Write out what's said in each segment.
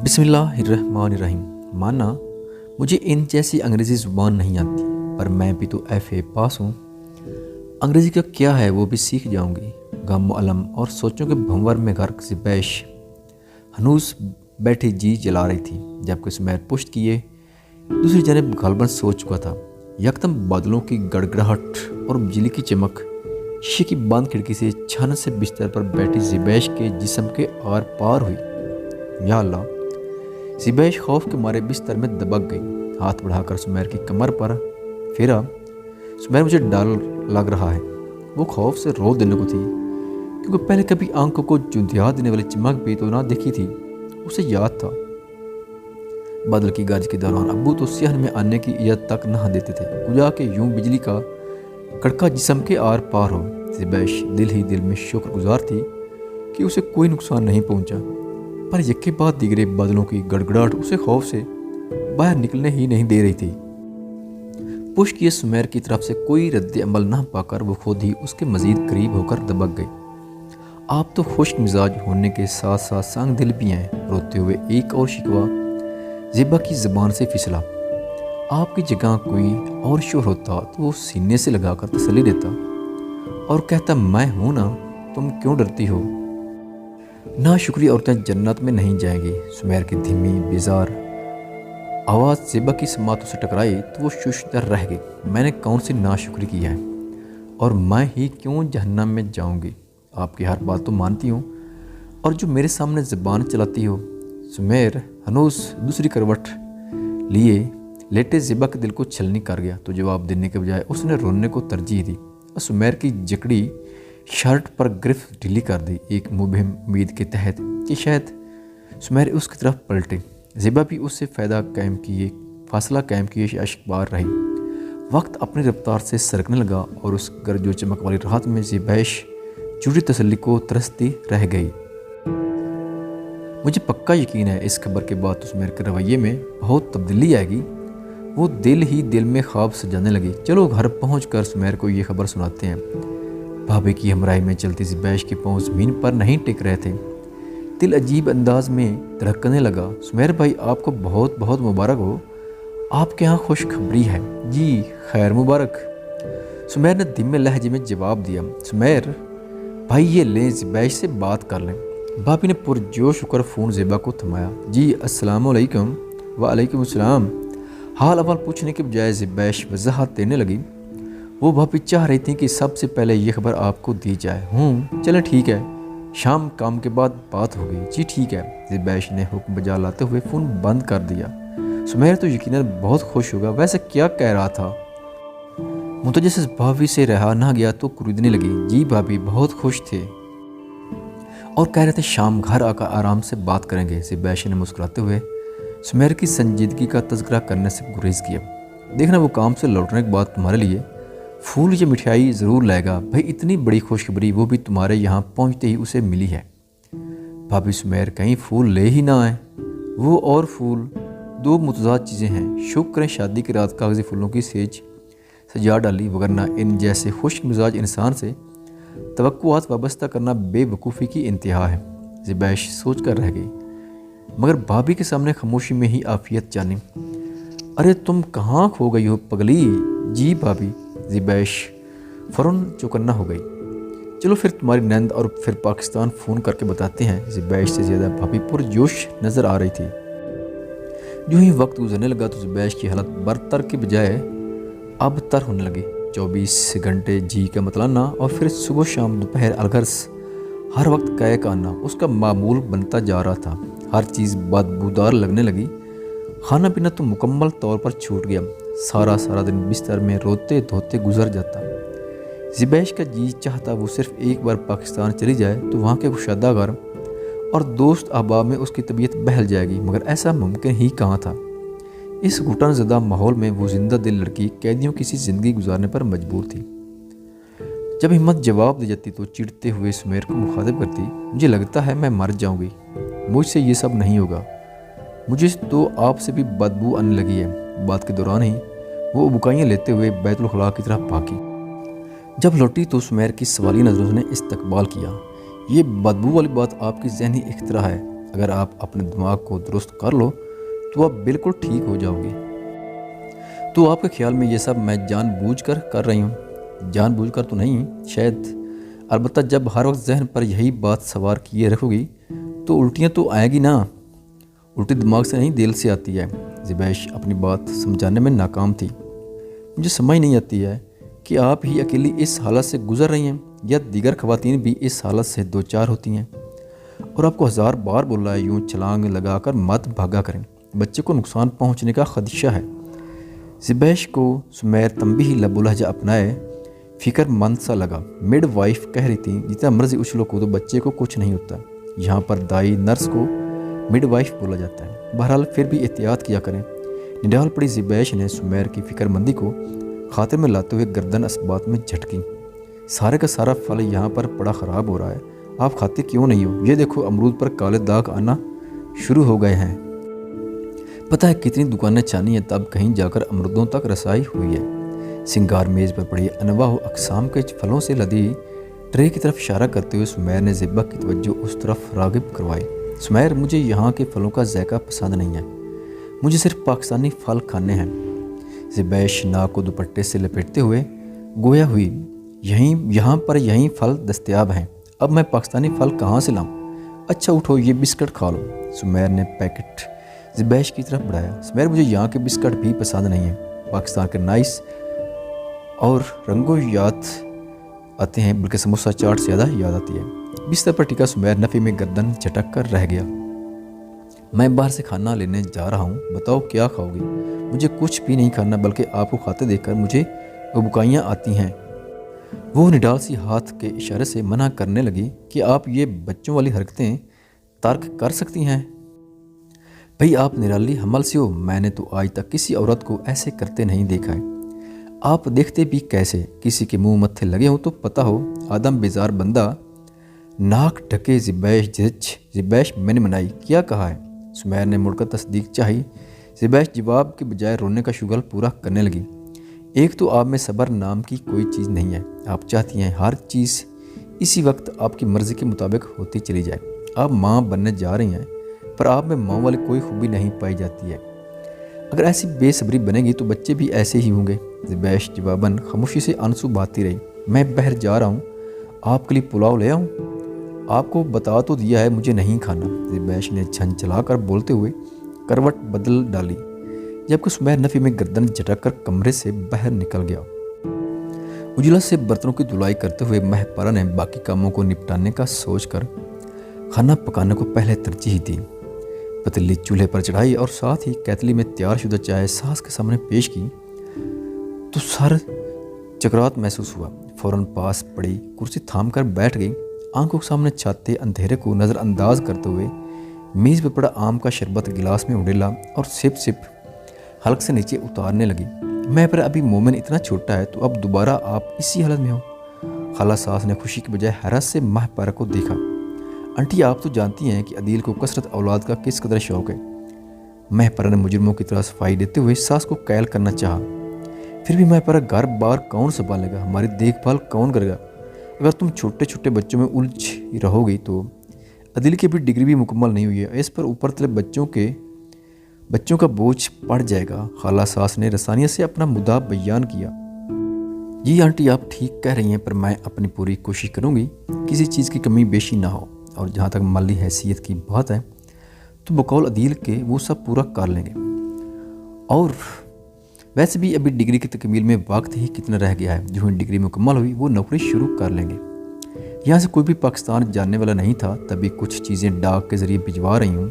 बिस्मिल्लाहिर्रहमानिर्रहीम। माना मुझे इन जैसी अंग्रेज़ी ज़ुबान नहीं आती, पर मैं भी तो FA पास हूँ। अंग्रेज़ी का क्या है वो भी सीख जाऊँगी। गम अलम और सोचों के भंवर में गर्क ज़िबैश हनूस बैठी जी जला रही थी, जबकि सुमैर पुश्त किए दूसरी जानब गालबन सो चुका था। यकदम बादलों की गड़गड़ाहट और बिजली की चमक शीशे की बंद खिड़की से छन से बिस्तर पर बैठी ज़िबैश के जिस्म के आर पार हुई। या अल्लाह! ज़िबैश खौफ के मारे बिस्तर में दबक गई। हाथ बढ़ाकर सुमैर की कमर पर फेरा। सुमैर, मुझे डर लग रहा है। वो खौफ से रो देने को थी, क्योंकि पहले कभी आंखों को जुंधिया देने वाली चमक भी तो ना देखी थी। उसे याद था बादल की गरज के दौरान अब्बू तो सहन में आने की इजाज़त तक ना देते थे, गुजा के यूं बिजली का कड़का जिस्म के आर पार हो। ज़िबैश दिल ही दिल में शुक्रगुजार थी कि उसे कोई नुकसान नहीं पहुंचा, पर यके बाद दिगरे बादलों की गड़गड़ाहट उसे खौफ से बाहर निकलने ही नहीं दे रही थी। पुश किए सुमैर की तरफ से कोई रद्द अमल न पाकर वो खुद ही उसके मजीद करीब होकर दबक गई। आप तो खुश मिजाज होने के साथ साथ संग दिल भी हैं। रोते हुए एक और शिकवा ज़िबा की ज़बान से फिसला। आपकी जगह कोई और शोर होता तो वो सीने से लगाकर तसल्ली देता और कहता, मैं हूं ना, तुम क्यों डरती हो। ना शुक्री औरतें जन्नत में नहीं जाएंगी। सुमैर की धीमी बेजार आवाज़ ज़िबा की समातों से टकराई तो वो शुशदर रह गई। मैंने कौन सी नाशुक्री की है, और मैं ही क्यों जहन्नम में जाऊंगी। आपकी हर बात तो मानती हूँ, और जो मेरे सामने ज़बान चलाती हो। सुमैर हनूस दूसरी करवट लिए लेटे ज़िबा के दिल को छलनी कर गया, तो जवाब देने के बजाय उसने रोने को तरजीह दी और सुमैर की जकड़ी शर्ट पर गिरफ्त ढीली कर दी, एक मुबहिम उम्मीद के तहत कि शायद सुमैर उसकी तरफ पलटे। ज़िबा भी उससे फासला कायम किए अशकबार रही। वक्त अपनी रफ्तार से सरकने लगा और उस गरजो चमक वाली राहत में ज़िबैश झूठी तसल्ली को तरसती रह गई। मुझे पक्का यकीन है इस खबर के बाद सुमैर के रवैये में बहुत तब्दीली आएगी। वो दिल ही दिल में ख्वाब सजाने लगी। चलो घर पहुंचकर सुमैर को ये खबर सुनाते हैं। भाभी की हमराही में चलती ज़िबैश के पांव ज़मीन पर नहीं टिक रहे थे। दिल अजीब अंदाज में धड़कने लगा। सुमैर भाई, आपको बहुत बहुत मुबारक हो। आपके यहाँ खुशखबरी है। जी खैर मुबारक, सुमैर ने धीमे लहजे में जवाब दिया। सुमैर भाई, ये लें, ज़िबैश से बात कर लें। भाभी ने पुरजोश होकर फ़ोन ज़िबा को थमाया। जी अस्सलाम वालेकुम। वालेकुम अस्सलाम। हाल अहवाल पूछने के बजाय ज़िबैश वजाहत देने लगी। वो भाभी चाह रही थी कि सबसे पहले ये खबर आपको दी जाए। चलें ठीक है, शाम काम के बाद बात होगी। जी ठीक है। ज़िबैश ने हुक्म बजा लाते हुए फ़ोन बंद कर दिया। सुमैर तो यकीनन बहुत खुश होगा। वैसे क्या कह रहा था? मुतजस्सिस भाभी से रहा ना गया तो कुरीदने लगी। जी भाभी बहुत खुश थे और कह रहे थे शाम घर आकर आराम से बात करेंगे। ज़िबैश ने मुस्कुराते हुए सुमैर की संजीदगी का तज़किरा करने से गुरेज किया। देखना, वो काम से लौटने के बाद तुम्हारे लिए फूल या मिठाई ज़रूर लाएगा। भाई, इतनी बड़ी खुशखबरी वो भी तुम्हारे यहाँ पहुँचते ही उसे मिली है। भाभी, सुमैर कहीं फूल ले ही ना आए। वो और फूल दो मुतज़ाद चीज़ें हैं। शुक्र करें शादी की रात कागज़ी फूलों की सेज सजा डाली, वगरना इन जैसे खुश मिजाज इंसान से तवक्कुआत वाबस्ता करना बेवकूफ़ी की इंतहा है। ज़िबैश सोच कर रह गई, मगर भाभी के सामने खामोशी में ही आफियत जानी। अरे तुम कहाँ खो गई हो पगली। जी भाभी। ज़िबैश फ़ौरन चौकन्ना हो गई। चलो फिर तुम्हारी नंद और फिर पाकिस्तान फ़ोन करके बताते हैं। ज़िबैश से ज़्यादा भाभी पुरजोश नज़र आ रही थी। जो ही वक्त गुजरने लगा तो ज़िबैश की हालत बरतर के बजाय अबतर होने लगी। 24 घंटे जी का मतलाना और फिर सुबह शाम दोपहर अलगर्स हर वक्त कै का आना उसका मामूल बनता जा रहा था। हर चीज़ बदबूदार लगने लगी। खाना पीना तो मुकम्मल तौर पर छूट गया। सारा दिन बिस्तर में रोते धोते गुजर जाता। ज़िबैश का जी चाहता वो सिर्फ एक बार पाकिस्तान चली जाए तो वहाँ के कुशादा घर और दोस्त अहबाब में उसकी तबीयत बहल जाएगी, मगर ऐसा मुमकिन ही कहाँ था। इस घुटन ज़दा माहौल में वो जिंदा दिल लड़की कैदियों की सी ज़िंदगी गुजारने पर मजबूर थी। जब हिम्मत जवाब दे जाती तो चिढ़ते हुए सुमैर को मुखातिब करती, मुझे लगता है मैं मर जाऊंगी, मुझसे ये सब नहीं होगा, मुझे तो आपसे भी बदबू आने लगी है। बात के दौरान ही वो उबकाइयाँ लेते हुए बैतुल खला की तरफ भागी। जब लौटी तो सुमैर की सवाली नज़रों ने इस्तकबाल किया। ये बदबू वाली बात आपकी ज़हनी इख्तरा है, اگر آپ اپنے دماغ کو درست کر لو تو آپ بالکل ٹھیک ہو جاؤ گے۔ تو آپ کے خیال میں یہ سب میں جان بوجھ کر رہی ہوں؟ جان بوجھ کر تو نہیں شاید، البتہ جب ہر وقت ذہن پر یہی بات سوار کیے رکھو گی تو الٹیاں تو آئیں گی نا۔ الٹی دماغ سے نہیں دل سے آتی ہے۔ زبیش اپنی بات سمجھانے میں ناکام تھی۔ مجھے سمجھ نہیں آتی ہے کہ آپ ہی اکیلی اس حالت سے گزر رہی ہیں یا دیگر خواتین بھی اس حالت سے دوچار ہوتی ہیں، اور آپ کو 1000 بار بولا ہے یوں چھلانگ لگا کر مت بھاگا کریں، بچے کو نقصان پہنچنے کا خدشہ ہے۔ زبیش کو سمیر تنبیہی لب و لہجہ اپنائے فکر مند سا لگا۔ میڈ وائف کہہ رہی تھی جتنا مرضی اچھلو کو تو بچے کو کچھ نہیں ہوتا۔ یہاں پر دائی نرس کو میڈ وائف بولا جاتا ہے۔ بہرحال پھر بھی احتیاط کیا کریں۔ نڈال پڑی زبیش نے سمیر کی فکر مندی کو خاطر میں لاتے ہوئے گردن اسبات میں جھٹکی۔ سارے کا سارا پھل یہاں پر پڑا خراب ہو رہا ہے، آپ کھاتے کیوں نہیں ہو؟ یہ دیکھو امرود پر کالے داغ آنا شروع ہو گئے ہیں۔ پتہ ہے کتنی دکانیں چھانی ہیں تب کہیں جا کر امرودوں تک رسائی ہوئی ہے۔ سنگار میز پر پڑی انواع و اقسام کے پھلوں سے لدی ٹرے کی طرف اشارہ کرتے ہوئے سمیر نے زبہ کی توجہ اس طرف راغب کروائی۔ سمیر، مجھے یہاں کے پھلوں کا ذائقہ پسند نہیں ہے، مجھے صرف پاکستانی پھل کھانے ہیں۔ زبیش ناک کو دوپٹے سے لپیٹتے ہوئے گویا ہوئی، یہاں پر یہیں پھل دستیاب ہیں، اب میں پاکستانی پھل کہاں سے لاؤں؟ اچھا اٹھو یہ بسکٹ کھا لو۔ سمیر نے پیکٹ زبیش کی طرف بڑھایا۔ سمیر، مجھے یہاں کے بسکٹ بھی پسند نہیں ہیں، پاکستان کے نائس اور رنگوں یاد آتے ہیں، بلکہ سموسہ چاٹ زیادہ یاد آتی ہے۔ بستر پر ٹکا سمیر نفی میں گردن جھٹک کر رہ گیا۔ میں باہر سے کھانا لینے جا رہا ہوں، بتاؤ کیا کھاؤ گی؟ مجھے کچھ بھی نہیں کھانا، بلکہ آپ کو کھاتے دیکھ کر مجھے ابکائیاں آتی ہیں۔ وہ نڈال سی ہاتھ کے اشارے سے منع کرنے لگی کہ آپ یہ بچوں والی حرکتیں ترک کر سکتی ہیں۔ بھئی آپ نرالی حمل سے ہو، میں نے تو آج تک کسی عورت کو ایسے کرتے نہیں دیکھا ہے۔ آپ دیکھتے بھی کیسے؟ کسی کے منہ متھے لگے ہوں تو پتہ ہو، آدم بیزار بندہ۔ ناک ڈھکے زبیش میں نے منائی، کیا کہا ہے؟ سمیر نے مڑ کر تصدیق چاہی۔ زبیش جواب کے بجائے رونے کا شغل پورا کرنے لگی۔ ایک تو آپ میں صبر نام کی کوئی چیز نہیں ہے، آپ چاہتی ہیں ہر چیز اسی وقت آپ کی مرضی کے مطابق ہوتی چلی جائے۔ آپ ماں بننے جا رہی ہیں، پر آپ میں ماں والی کوئی خوبی نہیں پائی جاتی ہے۔ اگر ایسی بے صبری بنے گی تو بچے بھی ایسے ہی ہوں گے۔ زبیش جواباً خاموشی سے آنسو بہاتی رہی۔ میں باہر جا رہا ہوں، آپ کے لیے پلاؤ لے آؤں؟ آپ کو بتا تو دیا ہے مجھے نہیں کھانا۔ زبیش نے چھن چلا کر بولتے ہوئے کروٹ بدل ڈالی، جبکہ سمیر نفی میں گردن جھٹک کر کمرے سے باہر نکل گیا۔ اجلاس سے برتنوں کی دھلائی کرتے ہوئے مہپارہ نے باقی کاموں کو نپٹانے کا سوچ کر کھانا پکانے کو پہلے ترجیح دی۔ پتیلی چولہے پر چڑھائی اور ساتھ ہی کیتلی میں تیار شدہ چائے ساس کے سامنے پیش کی تو سر چکرات محسوس ہوا۔ فوراً پاس پڑی کرسی تھام کر بیٹھ گئی، آنکھوں کے سامنے چھاتے اندھیرے کو نظر انداز کرتے ہوئے میز پہ پڑا آم کا شربت گلاس میں اڈیلا اور سپ سپ حلق سے نیچے اتارنے لگی۔ میں پر ابھی مومن اتنا چھوٹا ہے تو اب دوبارہ آپ اسی حالت میں ہو؟ خالہ ساس نے خوشی کے بجائے حیرت سے مہپارہ کو دیکھا۔ انٹی آپ تو جانتی ہیں کہ عدیل کو کثرت اولاد کا کس قدر شوق ہے۔ مہپارہ نے مجرموں کی طرح صفائی دیتے ہوئے ساس کو قائل کرنا چاہا۔ پھر بھی مہپارہ گھر بار کون سنبھالے گا، ہماری دیکھ بھال کون کرے گا؟ اگر تم چھوٹے چھوٹے بچوں میں الجھ رہو گی تو عدیل کی بھی ڈگری بھی مکمل نہیں ہوئی ہے، اس پر اوپر تلے بچوں کا بوجھ پڑ جائے گا۔ خالہ ساس نے رسانیت سے اپنا مدعا بیان کیا۔ جی آنٹی آپ ٹھیک کہہ رہی ہیں، پر میں اپنی پوری کوشش کروں گی کسی چیز کی کمی بیشی نہ ہو، اور جہاں تک مالی حیثیت کی بات ہے تو بقول عدیل کے وہ سب پورا کر لیں گے، اور ویسے بھی ابھی ڈگری کی تکمیل میں وقت ہی کتنا رہ گیا ہے، جو ہی ڈگری مکمل ہوئی وہ نوکری شروع کر لیں گے۔ یہاں سے کوئی بھی پاکستان جاننے والا نہیں تھا، تبھی کچھ چیزیں ڈاک کے ذریعے بھجوا رہی ہوں۔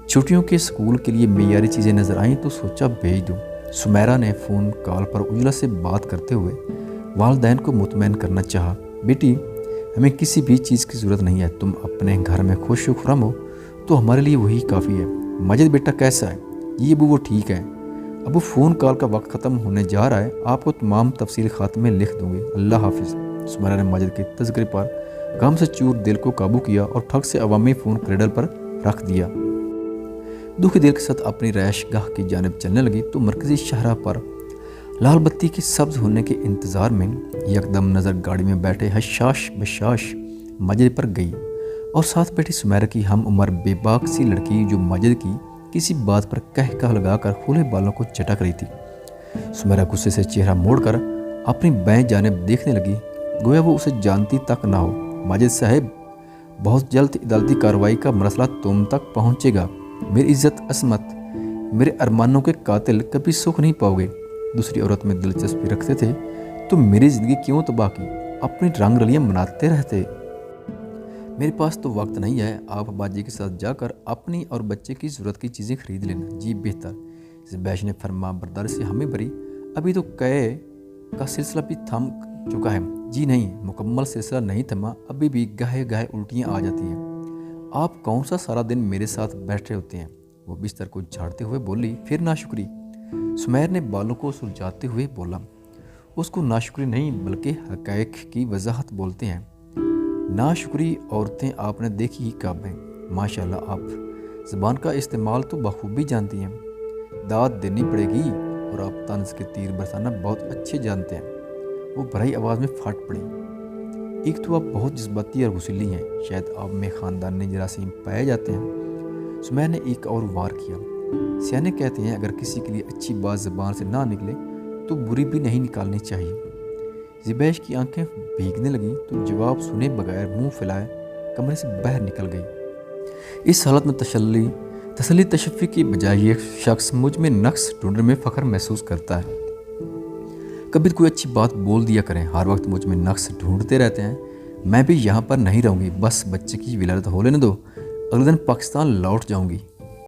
چھٹیوں کے اسکول کے لیے معیاری چیزیں نظر آئیں تو سوچا بھیج دوں۔ سمیرہ نے فون کال پر اجلا سے بات کرتے ہوئے والدین کو مطمئن کرنا چاہا۔ بیٹی ہمیں کسی بھی چیز کی ضرورت نہیں ہے، تم اپنے گھر میں خوش و خرم ہو تو ہمارے لیے وہی کافی ہے۔ ماجد بیٹا کیسا ہے؟ جی ابو وہ ٹھیک ہے، ابو فون کال کا وقت ختم ہونے جا رہا ہے، آپ کو تمام تفصیل خط میں لکھ دوں گی، اللہ حافظ۔ سمیرہ نے ماجد کے تذکرے پر غم سے چور دل کو قابو کیا اور ٹھگ سے عوامی فون کریڈل پر رکھ دیا۔ دکھ دل کے ساتھ اپنی رہائش گاہ کی جانب چلنے لگی تو مرکزی شاہراہ پر لال بتی کے سبز ہونے کے انتظار میں یکدم نظر گاڑی میں بیٹھے حشاش بشاش ماجد پر گئی۔ और साथ बैठी सुमेरा की हम उम्र बेबाक सी लड़की जो माजिद की किसी बात पर कह लगाकर खुले बालों को चटक रही थी। सुमेरा गुस्से से चेहरा मोड़कर अपनी बाएं जानिब देखने लगी, गोया वो उसे जानती तक ना हो। माजिद साहब, बहुत जल्द अदालती कार्रवाई का मसला तुम तक पहुंचेगा। मेरी इज्जत असमत, मेरे अरमानों के कातिल कभी सुख नहीं पाओगे। दूसरी औरत में दिलचस्पी रखते थे तो मेरी ज़िंदगी क्यों तबाह की, अपनी रंग रलियाँ मनाते रहते। मेरे पास तो वक्त नहीं है, आप बाजी के साथ जाकर अपनी और बच्चे की ज़रूरत की चीज़ें खरीद लेना। जी बेहतर। ज़बैश ने फरमा बरदारी से हमें भरी, अभी तो कहे का सिलसिला भी थम चुका है। जी नहीं, मुकम्मल सिलसिला नहीं थमा, अभी भी गाहे गाहे उल्टियाँ आ जाती हैं। आप कौन सा सारा दिन मेरे साथ बैठे होते हैं? वो बिस्तर को झाड़ते हुए बोली। फिर नाशुक्री? सुमेर ने बालों को सुलझाते हुए बोला। उसको नाशुक्री नहीं बल्कि हक़ाइक़ की वजाहत बोलते हैं। नाशुक्री औरतें आपने देखी ही कब हैं। माशाल्लाह, आप ज़बान का इस्तेमाल तो बखूबी जानती हैं। दाद देनी पड़ेगी और आप तंज के तीर बरसाना बहुत अच्छे जानते हैं। वो भराई आवाज़ में फट पड़ी। एक तो आप बहुत जज्बाती और गुस्सैली हैं, शायद आप में ख़ानदानी जरासीम पाए जाते हैं। सुमेर ने एक और वार किया। सियाने कहते हैं अगर किसी के लिए अच्छी बात ज़बान से ना निकले तो बुरी भी नहीं निकालनी चाहिए। ज़बैश की आंखें भीगने लगी तो जवाब सुने बगैर मुंह फैलाए कमरे से बाहर निकल गई। इस हालत में तसल्ली तशफ़ी की बजाय ये शख्स मुझ में नक्स ढूंढने में फ़ख्र महसूस करता है। कभी कोई अच्छी बात बोल दिया करें, हर वक्त मुझ में नक्स ढूंढते रहते हैं। मैं भी यहाँ पर नहीं रहूँगी, बस बच्चे की विलादत हो लेने दो, अगले दिन पाकिस्तान लौट जाऊँगी।